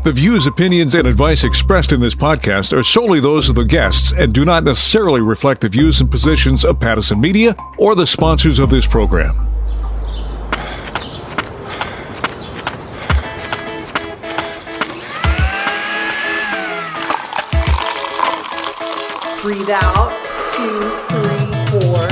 The views, opinions, and advice expressed in this podcast are solely those of the guests and do not necessarily reflect the views and positions of Pattison Media or the sponsors of this program. Breathe out, 2, 3, 4.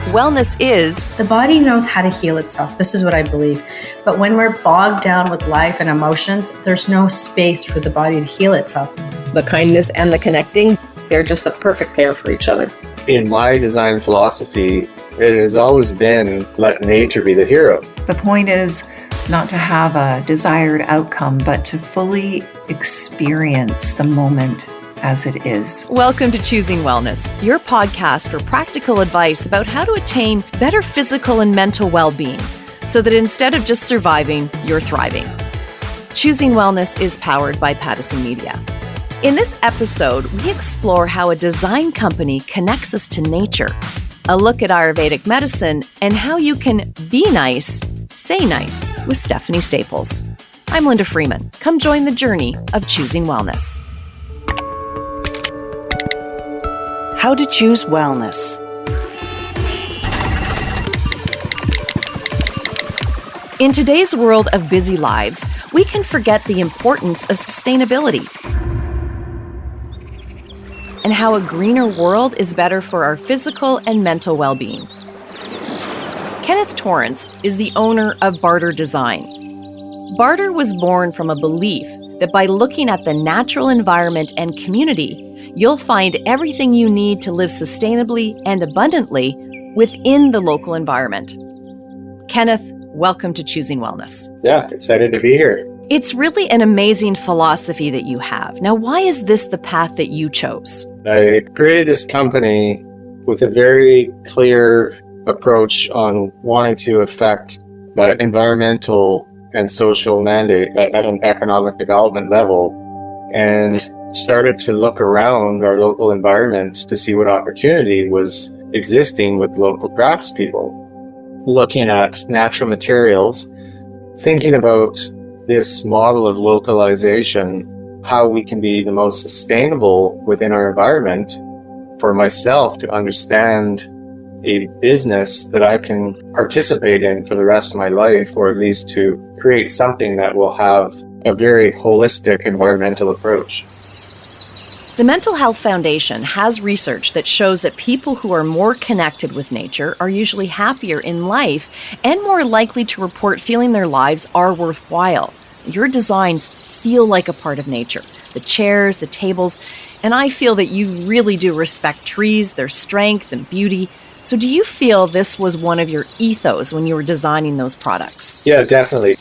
Wellness is... The body knows how to heal itself. This is what I believe. But when we're bogged down with life and emotions, there's no space for the body to heal itself. The kindness and the connecting, they're just the perfect pair for each other. In my design philosophy, it has always been let nature be the hero. The point is not to have a desired outcome, but to fully experience the moment as it is. Welcome to Choosing Wellness, your podcast for practical advice about how to attain better physical and mental well-being so that instead of just surviving, you're thriving. Choosing Wellness is powered by Pattison Media. In this episode, we explore how a design company connects us to nature, a look at Ayurvedic medicine, and how you can be nice, say nice with Stephanie Staples. I'm Linda Freeman. Come join the journey of choosing wellness. How to choose wellness. In today's world of busy lives, we can forget the importance of sustainability and how a greener world is better for our physical and mental well-being. Kenneth Torrance is the owner of Barter Design. Barter was born from a belief that by looking at the natural environment and community, you'll find everything you need to live sustainably and abundantly within the local environment. Kenneth, welcome to Choosing Wellness. Yeah, excited to be here. It's really an amazing philosophy that you have. Now, why is this the path that you chose? I created this company with a very clear approach on wanting to affect the environmental and social mandate at an economic development level, and started to look around our local environments to see what opportunity was existing with local craftspeople. Looking at natural materials, thinking about this model of localization, how we can be the most sustainable within our environment. For myself to understand a business that I can participate in for the rest of my life, or at least to create something that will have a very holistic environmental approach. The Mental Health Foundation has research that shows that people who are more connected with nature are usually happier in life and more likely to report feeling their lives are worthwhile. Your designs feel like a part of nature. The chairs, the tables, and I feel that you really do respect trees, their strength and beauty. So do you feel this was one of your ethos when you were designing those products? Yeah, definitely.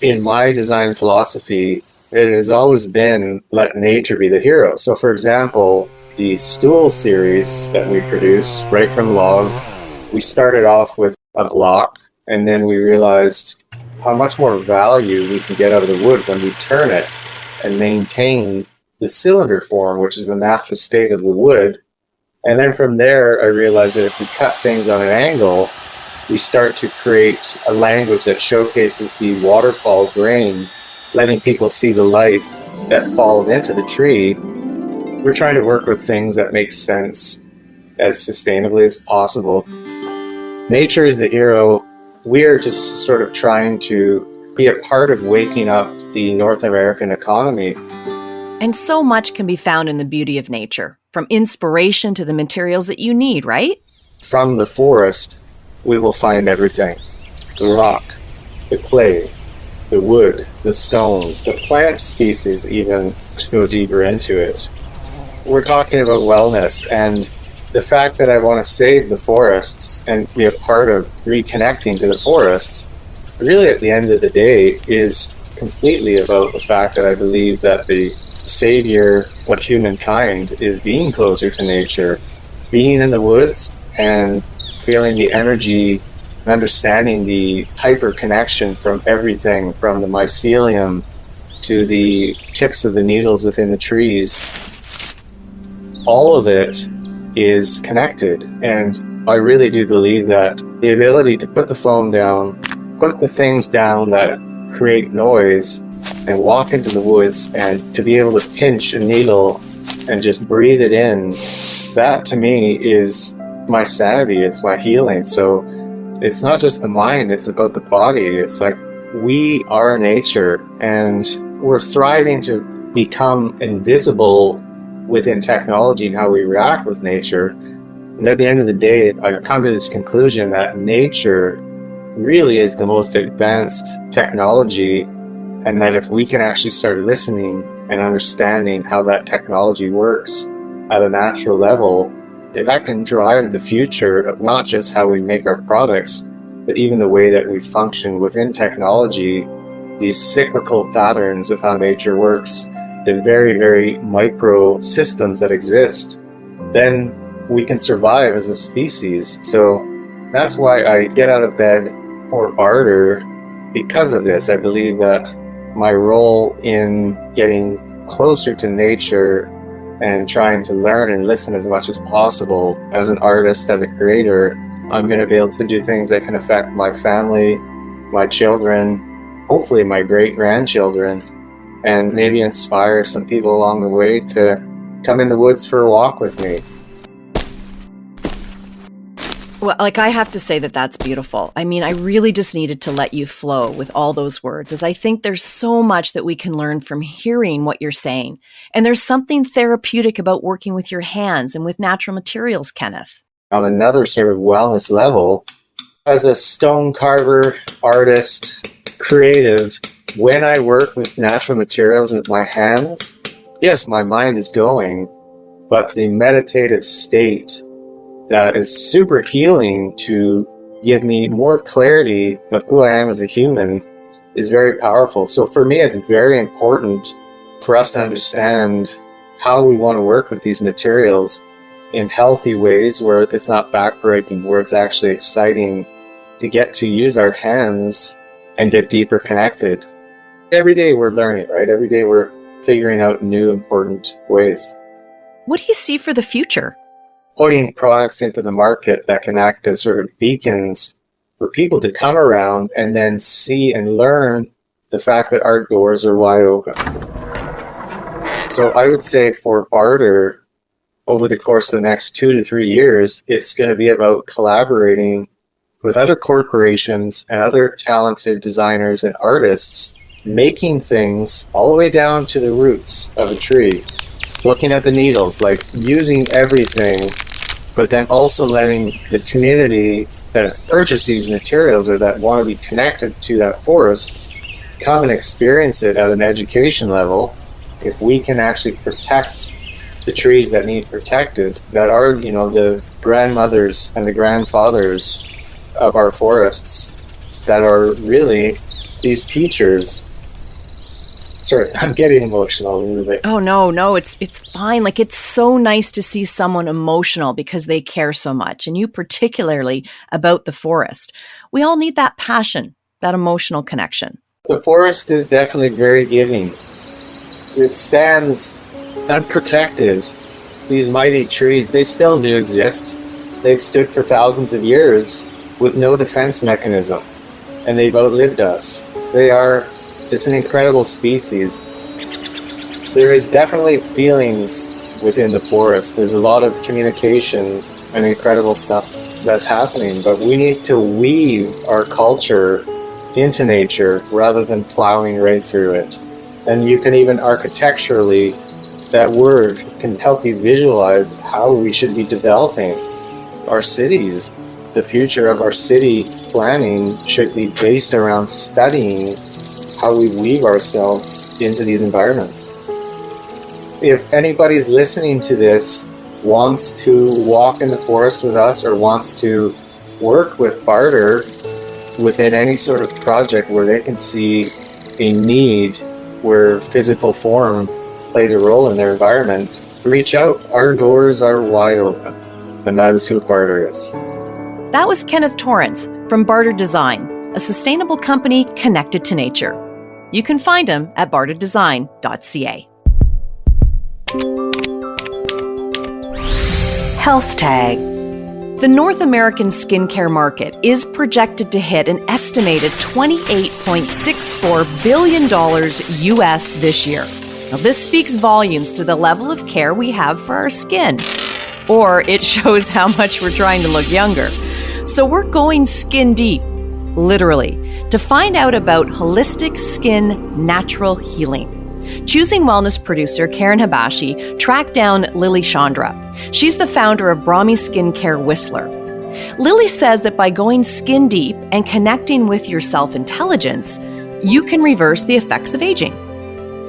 In my design philosophy, it has always been let nature be the hero. So for example, the stool series that we produce right from log, we started off with a block, and then we realized how much more value we can get out of the wood when we turn it and maintain the cylinder form, which is the natural state of the wood. And then from there, I realized that if we cut things on an angle, we start to create a language that showcases the waterfall grain, letting people see the light that falls into the tree. We're trying to work with things that make sense as sustainably as possible. Nature is the hero. We are just sort of trying to be a part of waking up the North American economy. And so much can be found in the beauty of nature, from inspiration to the materials that you need, right? From the forest, we will find everything. The rock, the clay, the wood, the stone, the plant species, even to go deeper into it. We're talking about wellness, and the fact that I want to save the forests and be a part of reconnecting to the forests, really at the end of the day is completely about the fact that I believe that the savior of humankind is being closer to nature, being in the woods and feeling the energy, understanding the hyper connection from everything, from the mycelium to the tips of the needles within the trees. All of it is connected, and I really do believe that the ability to put the phone down, put the things down that create noise, and walk into the woods and to be able to pinch a needle and just breathe it in, that to me is my sanity, it's my healing. So it's not just the mind, it's about the body. It's like we are nature, and we're thriving to become invisible within technology and how we react with nature. And at the end of the day, I come to this conclusion that nature really is the most advanced technology, and that if we can actually start listening and understanding how that technology works at a natural level, that can drive the future of not just how we make our products, but even the way that we function within technology, these cyclical patterns of how nature works, the very, very micro systems that exist, then we can survive as a species. So that's why I get out of bed for barter because of this. I believe that my role in getting closer to nature and trying to learn and listen as much as possible as an artist, as a creator, I'm going to be able to do things that can affect my family, my children, hopefully my great-grandchildren, and maybe inspire some people along the way to come in the woods for a walk with me. Well, I have to say that that's beautiful. I mean, I really just needed to let you flow with all those words, as I think there's so much that we can learn from hearing what you're saying. And there's something therapeutic about working with your hands and with natural materials, Kenneth. On another sort of wellness level, as a stone carver, artist, creative, when I work with natural materials with my hands, yes, my mind is going, but the meditative state that is super healing to give me more clarity of who I am as a human is very powerful. So for me, it's very important for us to understand how we want to work with these materials in healthy ways where it's not backbreaking, where it's actually exciting to get to use our hands and get deeper connected. Every day we're learning, right? Every day we're figuring out new important ways. What do you see for the future? Putting products into the market that can act as sort of beacons for people to come around and then see and learn the fact that our doors are wide open. So I would say for barter, over the course of the next 2 to 3 years, it's going to be about collaborating with other corporations and other talented designers and artists, making things all the way down to the roots of a tree, looking at the needles, like using everything, but then also letting the community that purchase these materials or that want to be connected to that forest come and experience it at an education level. If we can actually protect the trees that need protected, that are, the grandmothers and the grandfathers of our forests, that are really these teachers. Sorry, I'm getting emotional a little bit. Oh, no, it's fine. It's so nice to see someone emotional because they care so much, and you particularly about the forest. We all need that passion, that emotional connection. The forest is definitely very giving. It stands unprotected. These mighty trees, they still do exist. They've stood for thousands of years with no defense mechanism, and they've outlived us. It's an incredible species. There is definitely feelings within the forest. There's a lot of communication and incredible stuff that's happening, but we need to weave our culture into nature rather than plowing right through it. And you can even architecturally, that word can help you visualize how we should be developing our cities. The future of our city planning should be based around studying how we weave ourselves into these environments. If anybody's listening to this wants to walk in the forest with us or wants to work with barter within any sort of project where they can see a need where physical form plays a role in their environment, reach out. Our doors are wide open, and that is who barter is. That was Kenneth Torrance from Barter Design, a sustainable company connected to nature. You can find him at barterdesign.ca. Health Tag. The North American skincare market is projected to hit an estimated $28.64 billion US this year. Now, this speaks volumes to the level of care we have for our skin, or it shows how much we're trying to look younger. So we're going skin deep, literally, to find out about holistic skin natural healing. Choosing Wellness producer Karen Habashi tracked down Lily Chandra. She's the founder of Brahmi Skincare Whistler. Lily says that by going skin deep and connecting with your self-intelligence, you can reverse the effects of aging.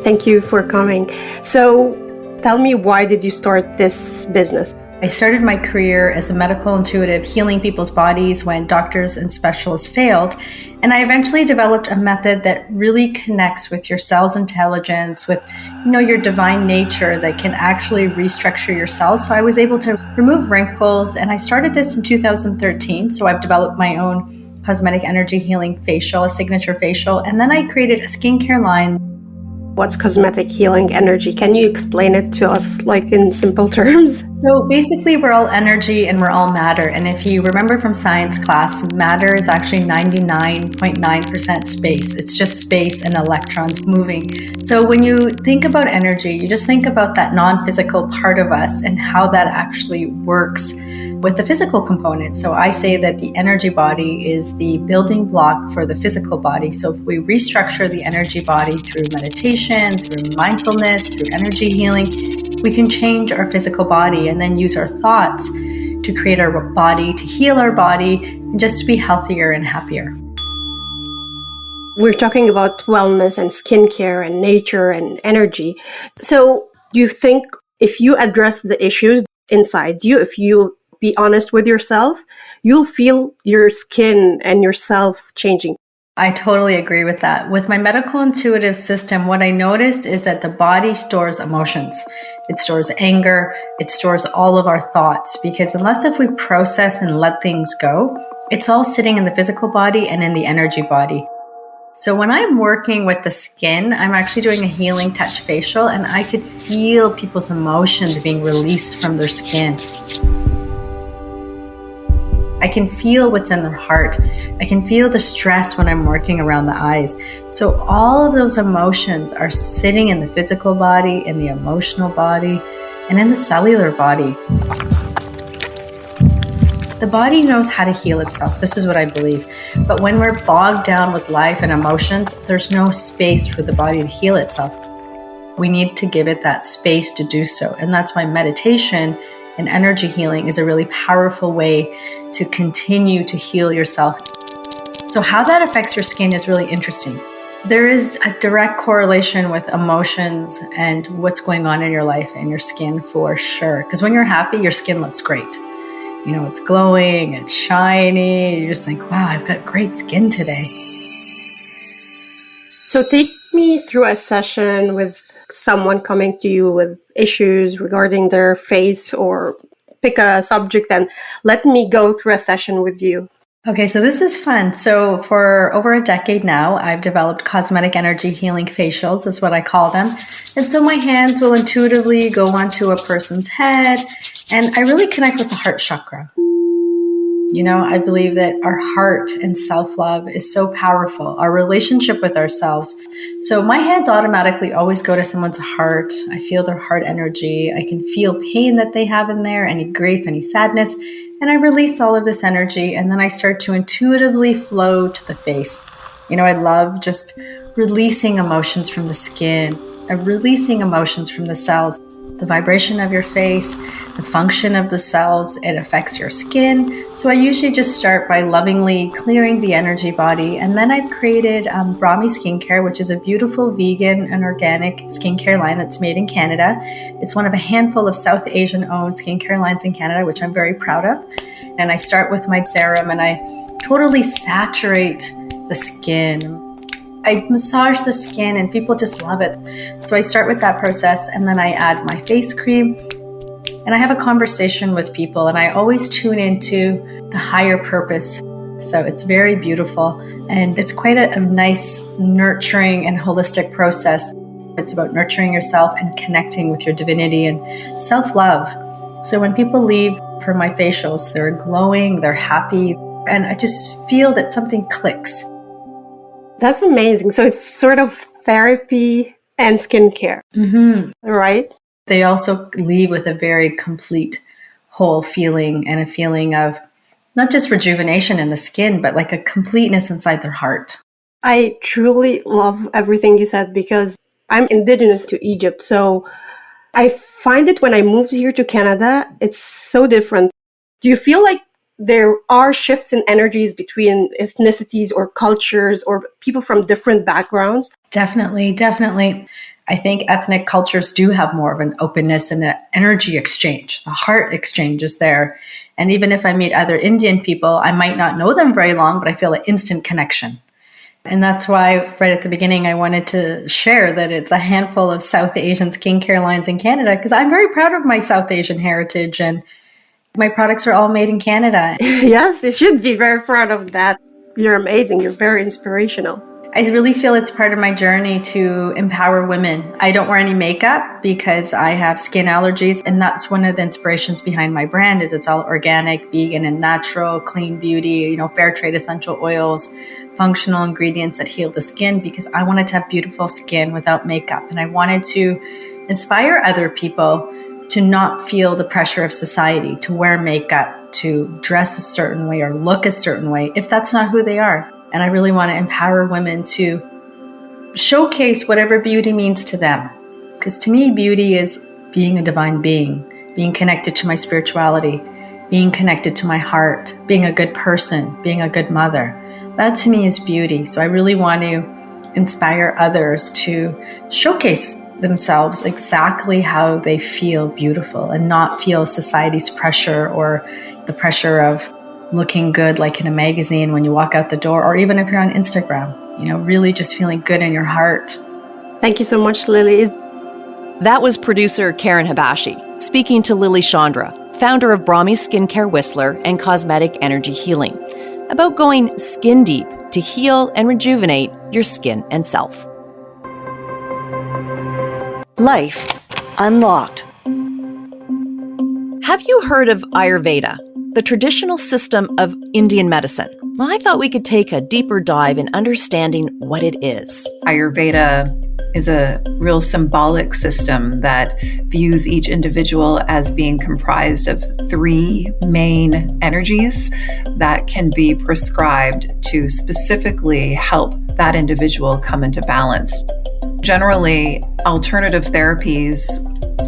Thank you for coming. So tell me, why did you start this business? I started my career as a medical intuitive, healing people's bodies when doctors and specialists failed. And I eventually developed a method that really connects with your cell's intelligence, with your divine nature that can actually restructure your cells. So I was able to remove wrinkles, and I started this in 2013. So I've developed my own cosmetic energy healing facial, a signature facial, and then I created a skincare line. What's cosmetic healing energy? Can you explain it to us in simple terms? So basically, we're all energy and we're all matter. And if you remember from science class, matter is actually 99.9% space. It's just space and electrons moving. So when you think about energy, you just think about that non-physical part of us and how that actually works with the physical component. So I say that the energy body is the building block for the physical body. So if we restructure the energy body through meditation, through mindfulness, through energy healing, we can change our physical body and then use our thoughts to create our body, to heal our body, and just to be healthier and happier. We're talking about wellness and skincare and nature and energy. So do you think if you address the issues inside you, if you be honest with yourself, you'll feel your skin and yourself changing? I totally agree with that. With my medical intuitive system, what I noticed is that the body stores emotions. It stores anger. It stores all of our thoughts, because if we process and let things go, it's all sitting in the physical body and in the energy body. So when I'm working with the skin, I'm actually doing a healing touch facial, and I could feel people's emotions being released from their skin. I can feel what's in their heart. I can feel the stress when I'm working around the eyes. So all of those emotions are sitting in the physical body, in the emotional body, and in the cellular body. The body knows how to heal itself. This is what I believe. But when we're bogged down with life and emotions, there's no space for the body to heal itself. We need to give it that space to do so. And that's why meditation and energy healing is a really powerful way to continue to heal yourself. So how that affects your skin is really interesting. There is a direct correlation with emotions and what's going on in your life and your skin for sure. Because when you're happy, your skin looks great. It's glowing, it's shiny. You're just like, wow, I've got great skin today. So take me through a session with someone coming to you with issues regarding their face, or pick a subject and let me go through a session with you. Okay, so this is fun. So for over a decade now, I've developed cosmetic energy healing facials, is what I call them. And so my hands will intuitively go onto a person's head, and I really connect with the heart chakra. I believe that our heart and self-love is so powerful, our relationship with ourselves. So my hands automatically always go to someone's heart. I feel their heart energy. I can feel pain that they have in there, any grief, any sadness, and I release all of this energy, and then I start to intuitively flow to the face. I love just releasing emotions from the skin, releasing emotions from the cells. The vibration of your face, the function of the cells, it affects your skin. So I usually just start by lovingly clearing the energy body. And then I've created Brahmi Skincare, which is a beautiful vegan and organic skincare line that's made in Canada. It's one of a handful of South Asian-owned skincare lines in Canada, which I'm very proud of. And I start with my serum, and I totally saturate the skin. I massage the skin, and people just love it. So I start with that process, and then I add my face cream, and I have a conversation with people, and I always tune into the higher purpose. So it's very beautiful, and it's quite a nice, nurturing and holistic process. It's about nurturing yourself and connecting with your divinity and self-love. So when people leave for my facials. They're glowing, they're happy, and I just feel that something clicks. That's amazing. So it's sort of therapy and skincare, right? They also leave with a very complete, whole feeling, and a feeling of not just rejuvenation in the skin, but like a completeness inside their heart. I truly love everything you said because I'm indigenous to Egypt. So I find it when I moved here to Canada, it's so different. Do you feel like there are shifts in energies between ethnicities or cultures or people from different backgrounds? Definitely, definitely. I think ethnic cultures do have more of an openness and an energy exchange. The heart exchange is there. And even if I meet other Indian people, I might not know them very long, but I feel an instant connection. And that's why right at the beginning, I wanted to share that it's a handful of South Asian skincare lines in Canada, because I'm very proud of my South Asian heritage, and my products are all made in Canada. Yes, you should be very proud of that. You're amazing. You're very inspirational. I really feel it's part of my journey to empower women. I don't wear any makeup because I have skin allergies, and that's one of the inspirations behind my brand. Is it's all organic, vegan, and natural, clean beauty, fair trade essential oils, functional ingredients that heal the skin, because I wanted to have beautiful skin without makeup. And I wanted to inspire other people to not feel the pressure of society, to wear makeup, to dress a certain way or look a certain way, if that's not who they are. And I really want to empower women to showcase whatever beauty means to them. Because to me, beauty is being a divine being connected to my spirituality, being connected to my heart, being a good person, being a good mother. That to me is beauty. So I really want to inspire others to showcase themselves exactly how they feel beautiful and not feel society's pressure or the pressure of looking good like in a magazine when you walk out the door, or even if you're on Instagram, really just feeling good in your heart. Thank you so much, Lily. That was producer Karen Habashi speaking to Lily Chandra, founder of Brahmi Skincare Whistler and Cosmetic Energy Healing, about going skin deep to heal and rejuvenate your skin and self. Life Unlocked. Have you heard of Ayurveda, the traditional system of Indian medicine? Well, I thought we could take a deeper dive in understanding what it is. Ayurveda is a real symbolic system that views each individual as being comprised of 3 main energies that can be prescribed to specifically help that individual come into balance. Generally, alternative therapies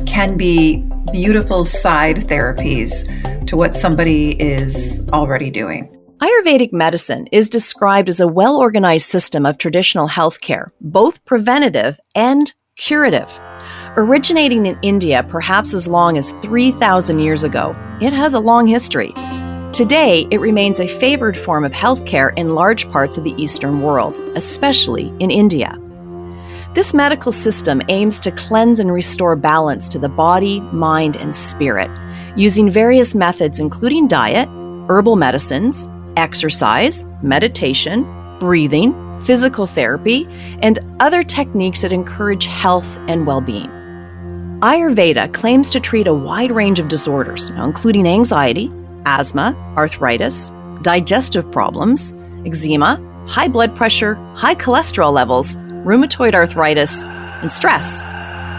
can be beautiful side therapies to what somebody is already doing. Ayurvedic medicine is described as a well-organized system of traditional healthcare, both preventative and curative. Originating in India perhaps as long as 3,000 years ago, it has a long history. Today, it remains a favored form of healthcare in large parts of the Eastern world, especially in India. This medical system aims to cleanse and restore balance to the body, mind, and spirit, using various methods including diet, herbal medicines, exercise, meditation, breathing, physical therapy, and other techniques that encourage health and well-being. Ayurveda claims to treat a wide range of disorders, including anxiety, asthma, arthritis, digestive problems, eczema, high blood pressure, high cholesterol levels, rheumatoid arthritis, and stress,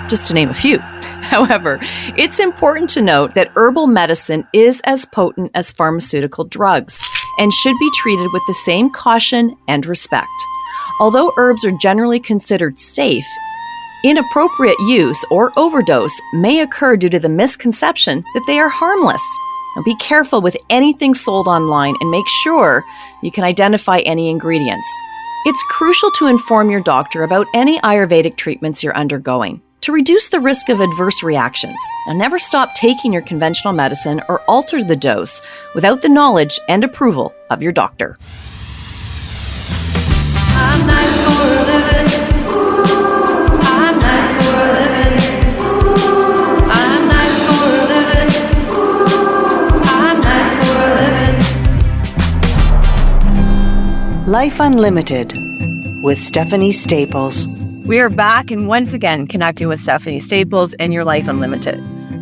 just to name a few. However, it's important to note that herbal medicine is as potent as pharmaceutical drugs and should be treated with the same caution and respect. Although herbs are generally considered safe, inappropriate use or overdose may occur due to the misconception that they are harmless. Now, be careful with anything sold online and make sure you can identify any ingredients. It's crucial to inform your doctor about any Ayurvedic treatments you're undergoing to reduce the risk of adverse reactions. Now, never stop taking your conventional medicine or alter the dose without the knowledge and approval of your doctor. I'm nice for a living. I'm nice for a living. I'm nice for a living. I'm nice for a living. Life Unlimited with Stephanie Staples. We are back and once again connecting with Stephanie Staples and Your Life Unlimited.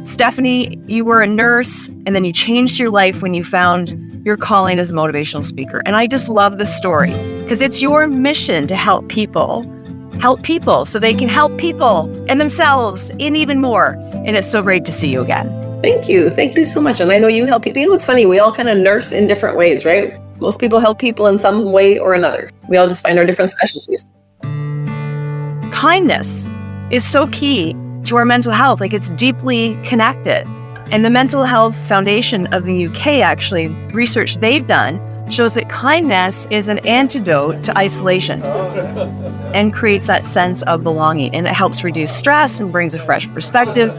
Stephanie, you were a nurse and then you changed your life when you found your calling as a motivational speaker. And I just love the story because it's your mission to help people so they can help people and themselves and even more. And it's so great to see you again. Thank you. Thank you so much. And I know you help people. You know what's funny? We all kind of nurse in different ways, right? Most people help people in some way or another. We all just find our different specialties. Kindness is so key to our mental health. Like, it's deeply connected. And the Mental Health Foundation of the UK, actually, research they've done shows that kindness is an antidote to isolation and creates that sense of belonging. And it helps reduce stress and brings a fresh perspective.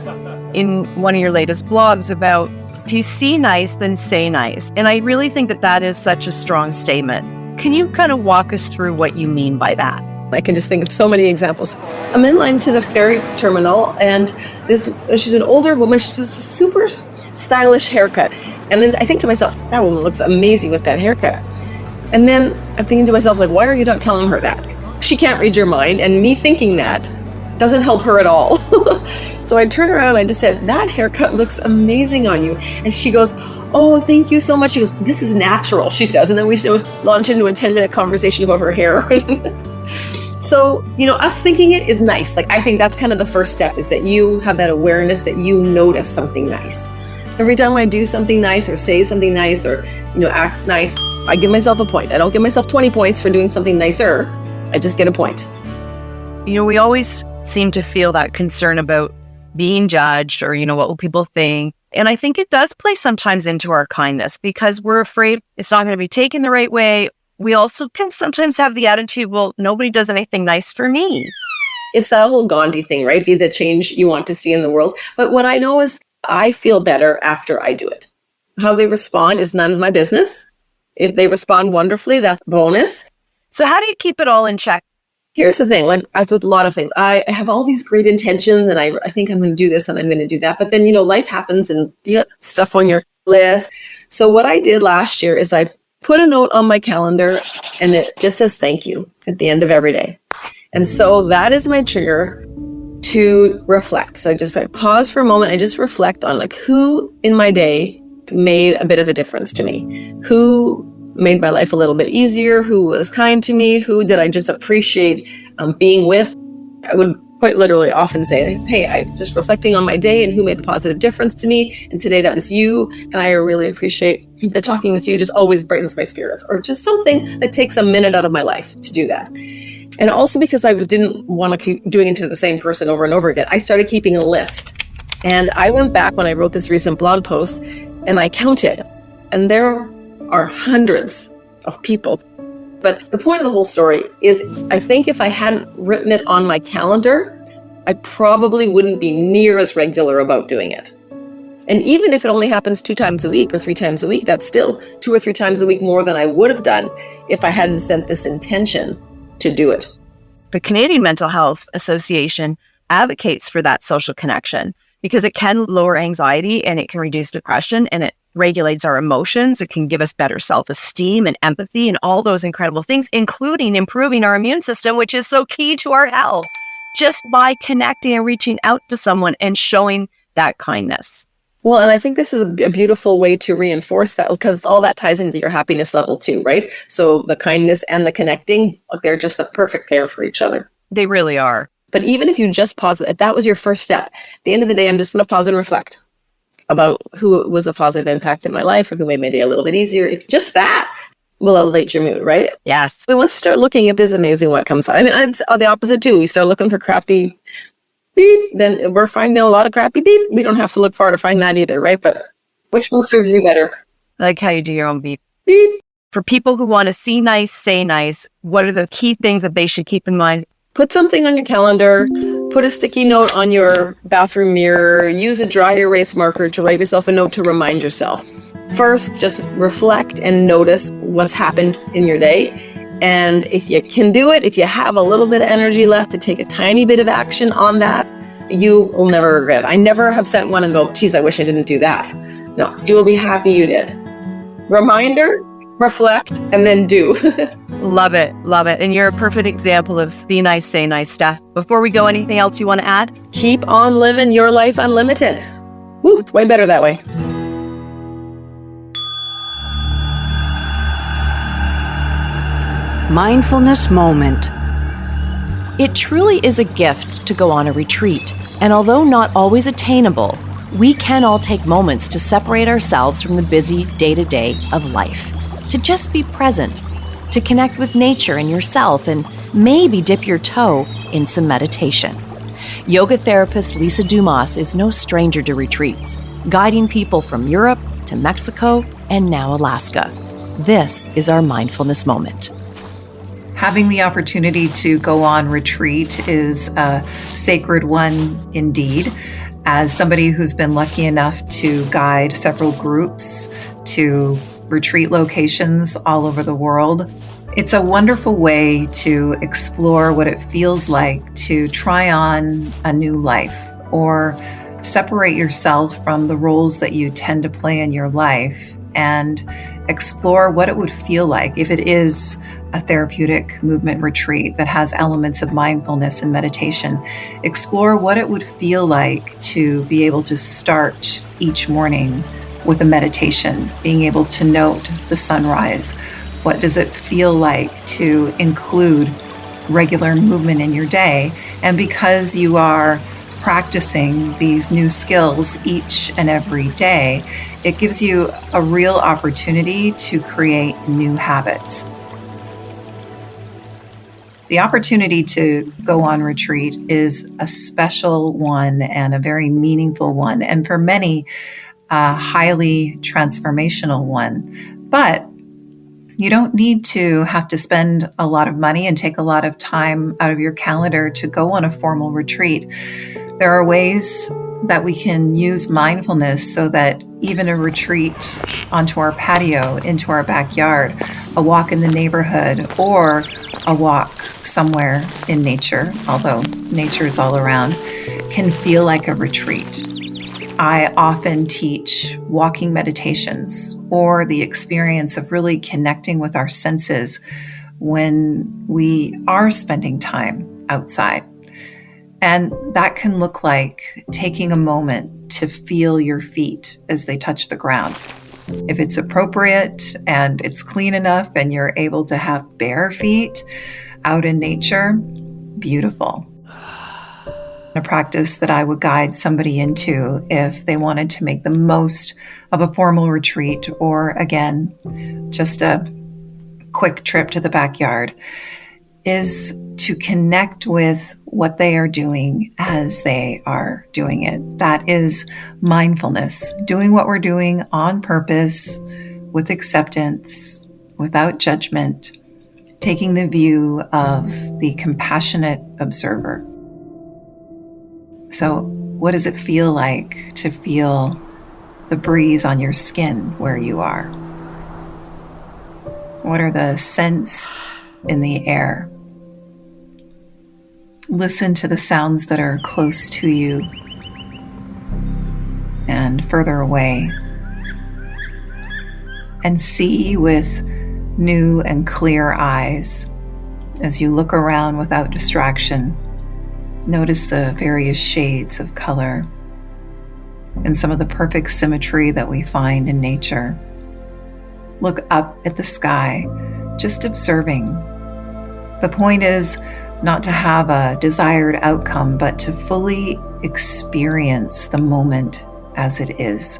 In one of your latest blogs about, if you see nice, then say nice. And I really think that that is such a strong statement. Can you kind of walk us through what you mean by that? I can just think of so many examples. I'm in line to the ferry terminal, and she's an older woman. She's got a super stylish haircut. And then I think to myself, that woman looks amazing with that haircut. And then I'm thinking to myself, like, why are you not telling her that? She can't read your mind, and me thinking that doesn't help her at all. So I turned around and I just said, that haircut looks amazing on you. And she goes, oh, thank you so much. She goes, this is natural, she says. And then we launched into a 10-minute conversation about her hair. So, us thinking it is nice. Like, I think that's kind of the first step, is that you have that awareness that you notice something nice. Every time I do something nice or say something nice or, act nice, I give myself a point. I don't give myself 20 points for doing something nicer. I just get a point. We always seem to feel that concern about being judged or, what will people think? And I think it does play sometimes into our kindness because we're afraid it's not going to be taken the right way. We also can sometimes have the attitude, well, nobody does anything nice for me. It's that whole Gandhi thing, right? Be the change you want to see in the world. But what I know is I feel better after I do it. How they respond is none of my business. If they respond wonderfully, that's a bonus. So how do you keep it all in check? Here's the thing, like, as with a lot of things, I have all these great intentions and I think I'm going to do this and I'm going to do that. But then, life happens and you get stuff on your list. So what I did last year is I put a note on my calendar and it just says thank you at the end of every day. And so that is my trigger to reflect. So I pause for a moment. I just reflect on who in my day made a bit of a difference to me, who made my life a little bit easier, who was kind to me, who did I just appreciate being with. I would quite literally often say, hey, I'm just reflecting on my day and who made a positive difference to me. And today that was you. And I really appreciate that talking with you just always brightens my spirits, or just something that takes a minute out of my life to do that. And also because I didn't want to keep doing it to the same person over and over again, I started keeping a list. And I went back when I wrote this recent blog post and I counted. And there are hundreds of people. But the point of the whole story is, I think if I hadn't written it on my calendar, I probably wouldn't be near as regular about doing it. And even if it only happens 2 times a week or 3 times a week, that's still 2 or 3 times a week more than I would have done if I hadn't set this intention to do it. The Canadian Mental Health Association advocates for that social connection because it can lower anxiety and it can reduce depression and it regulates our emotions. It can give us better self-esteem and empathy and all those incredible things, including improving our immune system, which is so key to our health, just by connecting and reaching out to someone and showing that kindness. Well, and I think this is a beautiful way to reinforce that, because all that ties into your happiness level too, right? So the kindness and the connecting, they're just the perfect pair for each other. They really are. But even if you just pause, if that was your first step, at the end of the day, I'm just going to pause and reflect about who was a positive impact in my life or who made my day a little bit easier. If just that will elevate your mood, right? Yes. We want to start looking at this amazing what comes out. I mean, it's the opposite too. We start looking for crappy beep, then we're finding a lot of crappy beep. We don't have to look far to find that either, right? But which one serves you better? I like how you do your own beep. Beep. For people who want to see nice, say nice, what are the key things that they should keep in mind? Put something on your calendar, put a sticky note on your bathroom mirror, use a dry erase marker to write yourself a note to remind yourself. First, just reflect and notice what's happened in your day. And if you can do it, if you have a little bit of energy left to take a tiny bit of action on that, you will never regret it. I never have sent one and go, geez, I wish I didn't do that. No, you will be happy you did. Reminder, reflect, and then do. Love it. Love it. And you're a perfect example of see nice, say nice stuff. Before we go, anything else you want to add? Keep on living your life unlimited. Woo, it's way better that way. Mindfulness moment. It truly is a gift to go on a retreat, and although not always attainable, we can all take moments to separate ourselves from the busy day-to-day of life, to just be present, to connect with nature and yourself, and maybe dip your toe in some meditation. Yoga therapist Lisa Dumas is no stranger to retreats, guiding people from Europe to Mexico and now Alaska. This is our mindfulness moment. Having the opportunity to go on retreat is a sacred one indeed. As somebody who's been lucky enough to guide several groups to retreat locations all over the world, it's a wonderful way to explore what it feels like to try on a new life or separate yourself from the roles that you tend to play in your life and explore what it would feel like if it is a therapeutic movement retreat that has elements of mindfulness and meditation. Explore what it would feel like to be able to start each morning with a meditation, being able to note the sunrise. What does it feel like to include regular movement in your day? And because you are practicing these new skills each and every day, it gives you a real opportunity to create new habits. The opportunity to go on retreat is a special one and a very meaningful one, and for many, a highly transformational one. But you don't need to have to spend a lot of money and take a lot of time out of your calendar to go on a formal retreat. There are ways that we can use mindfulness so that even a retreat onto our patio, into our backyard, a walk in the neighborhood, or a walk somewhere in nature, although nature is all around, can feel like a retreat. I often teach walking meditations or the experience of really connecting with our senses when we are spending time outside. And that can look like taking a moment to feel your feet as they touch the ground. If it's appropriate and it's clean enough and you're able to have bare feet out in nature, beautiful. A practice that I would guide somebody into if they wanted to make the most of a formal retreat or, again, just a quick trip to the backyard is to connect with what they are doing as they are doing it. That is mindfulness, doing what we're doing on purpose, with acceptance, without judgment, taking the view of the compassionate observer. So, what does it feel like to feel the breeze on your skin where you are? What are the scents in the air? Listen to the sounds that are close to you and further away. And see with new and clear eyes as you look around without distraction. Notice the various shades of color and some of the perfect symmetry that we find in nature. Look up at the sky, just observing. The point is not to have a desired outcome, but to fully experience the moment as it is.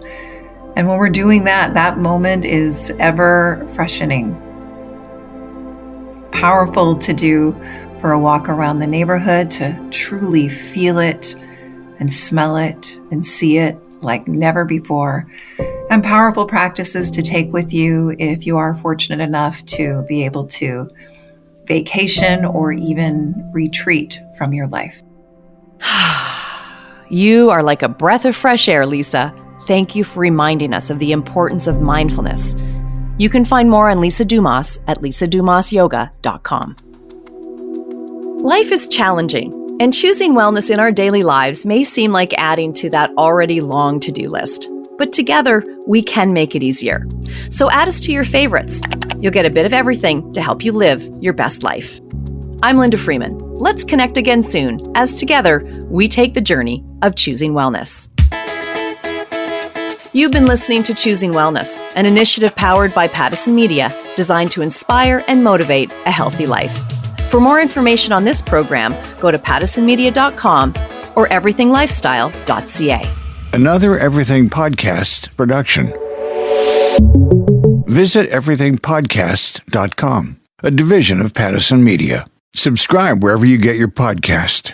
And when we're doing that, that moment is ever freshening. Powerful to do for a walk around the neighborhood, to truly feel it and smell it and see it like never before. And powerful practices to take with you if you are fortunate enough to be able to vacation or even retreat from your life. You are like a breath of fresh air, Lisa. Thank you for reminding us of the importance of mindfulness. You can find more on Lisa Dumas at lisadumasyoga.com. Life is challenging, and choosing wellness in our daily lives may seem like adding to that already long to-do list. But together, we can make it easier. So add us to your favorites. You'll get a bit of everything to help you live your best life. I'm Linda Freeman. Let's connect again soon, as together, we take the journey of choosing wellness. You've been listening to Choosing Wellness, an initiative powered by Pattison Media, designed to inspire and motivate a healthy life. For more information on this program, go to pattisonmedia.com or everythinglifestyle.ca. Another Everything Podcast production. Visit everythingpodcast.com, a division of Pattison Media. Subscribe wherever you get your podcast.